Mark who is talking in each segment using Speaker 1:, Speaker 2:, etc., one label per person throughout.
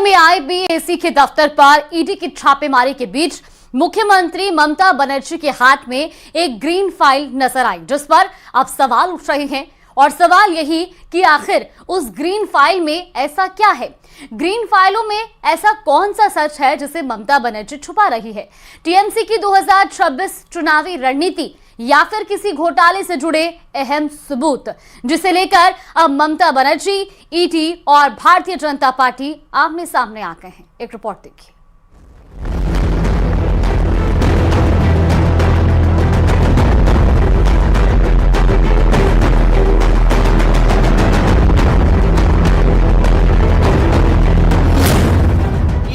Speaker 1: में आईबीएसी के दफ्तर पर ईडी की छापेमारी के बीच मुख्यमंत्री ममता बनर्जी के हाथ में एक ग्रीन फाइल नजर आई, जिस पर अब सवाल उठ रहे हैं। और सवाल यही कि आखिर उस ग्रीन फाइल में ऐसा क्या है, ग्रीन फाइलों में ऐसा कौन सा सच है जिसे ममता बनर्जी छुपा रही है। टीएमसी की 2026 चुनावी रणनीति या फिर किसी घोटाले से जुड़े अहम सबूत, जिसे लेकर अब ममता बनर्जी, ईडी और भारतीय जनता पार्टी आमने सामने आ गए हैं। एक रिपोर्ट देखिए।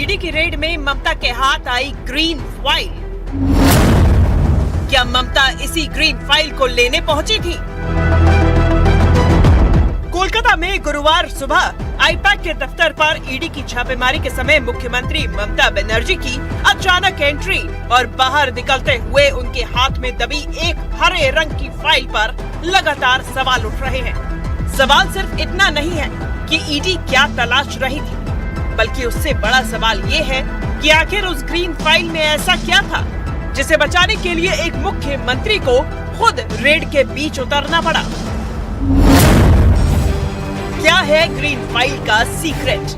Speaker 2: ईडी की रेड में ममता के हाथ आई ग्रीन फाइल। क्या ममता इसी ग्रीन फाइल को लेने पहुंची थी? कोलकाता में गुरुवार सुबह आईपैक के दफ्तर पर ईडी की छापेमारी के समय मुख्यमंत्री ममता बनर्जी की अचानक एंट्री और बाहर निकलते हुए उनके हाथ में दबी एक हरे रंग की फाइल पर लगातार सवाल उठ रहे हैं। सवाल सिर्फ इतना नहीं है कि ईडी क्या तलाश रही थी, बल्कि उससे बड़ा सवाल ये है कि आखिर उस ग्रीन फाइल में ऐसा क्या था जिसे बचाने के लिए एक मुख्यमंत्री को खुद रेड के बीच उतरना पड़ा। क्या है ग्रीन फाइल का सीक्रेट?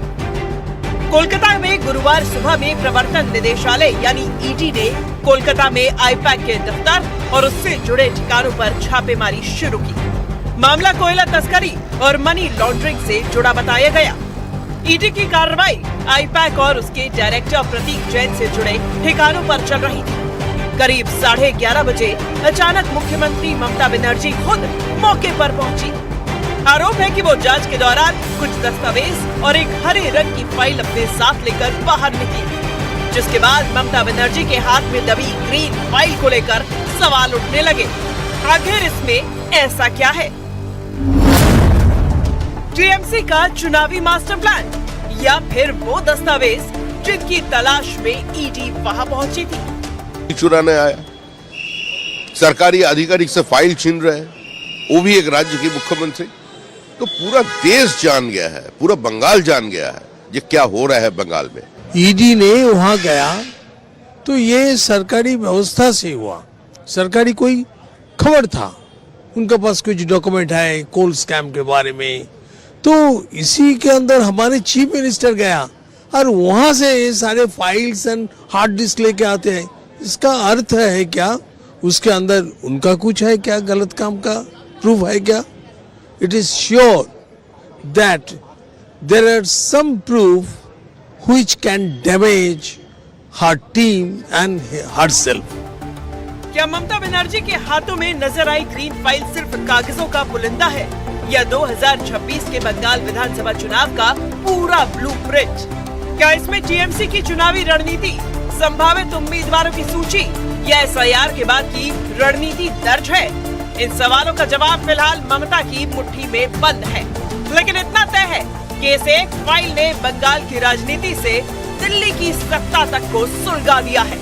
Speaker 2: कोलकाता में गुरुवार सुबह में प्रवर्तन निदेशालय यानी ईडी ने कोलकाता में आईपैक के दफ्तर और उससे जुड़े ठिकानों पर छापेमारी शुरू की। मामला कोयला तस्करी और मनी लॉन्ड्रिंग से जुड़ा बताया गया। ईडी की कार्रवाई आईपैक और उसके डायरेक्टर प्रतीक जैन से जुड़े ठिकानों पर चल रही थी। करीब 11:30 बजे अचानक मुख्यमंत्री ममता बनर्जी खुद मौके पर पहुंची। आरोप है कि वो जांच के दौरान कुछ दस्तावेज और एक हरे रंग की फाइल अपने साथ लेकर बाहर निकली, जिसके बाद ममता बनर्जी के हाथ में दबी ग्रीन फाइल को लेकर सवाल उठने लगे। आखिर इसमें ऐसा क्या है? टीएमसी का चुनावी मास्टर प्लान या फिर वो दस्तावेज जिनकी तलाश में ईडी वहां पहुंची थी?
Speaker 3: चुराने आया, सरकारी अधिकारी से फाइल छीन रहे हैं, वो भी एक राज्य की मुख्यमंत्री। तो पूरा देश जान गया है, पूरा बंगाल जान गया है ये क्या हो रहा है बंगाल में।
Speaker 4: ईडी ने वहां गया तो ये सरकारी व्यवस्था से हुआ, सरकारी कोई खबर था, उनके पास कुछ डॉक्यूमेंट है कोल स्कैम के बारे में, तो इसी के अंदर हमारे चीफ मिनिस्टर गया और वहां से ये सारे फाइल्स एंड हार्ड डिस्क लेके आते हैं। इसका अर्थ है क्या उसके अंदर उनका कुछ है क्या, गलत काम का प्रूफ है क्या? It is sure that there are some proof which can damage her team and herself.
Speaker 2: क्या ममता बनर्जी के हाथों में नजर आई ग्रीन फाइल सिर्फ कागजों का पुलिंदा है या 2026 के बंगाल विधानसभा चुनाव का पूरा ब्लूप्रिंट? क्या इसमें टीएमसी की चुनावी रणनीति, संभावित उम्मीदवारों की सूची या एसआईआर के बाद की रणनीति दर्ज है? इन सवालों का जवाब फिलहाल ममता की मुट्ठी में बंद है, लेकिन इतना तय है कि इस एक फाइल ने बंगाल की राजनीति से दिल्ली की सत्ता तक को सुलगा दिया है।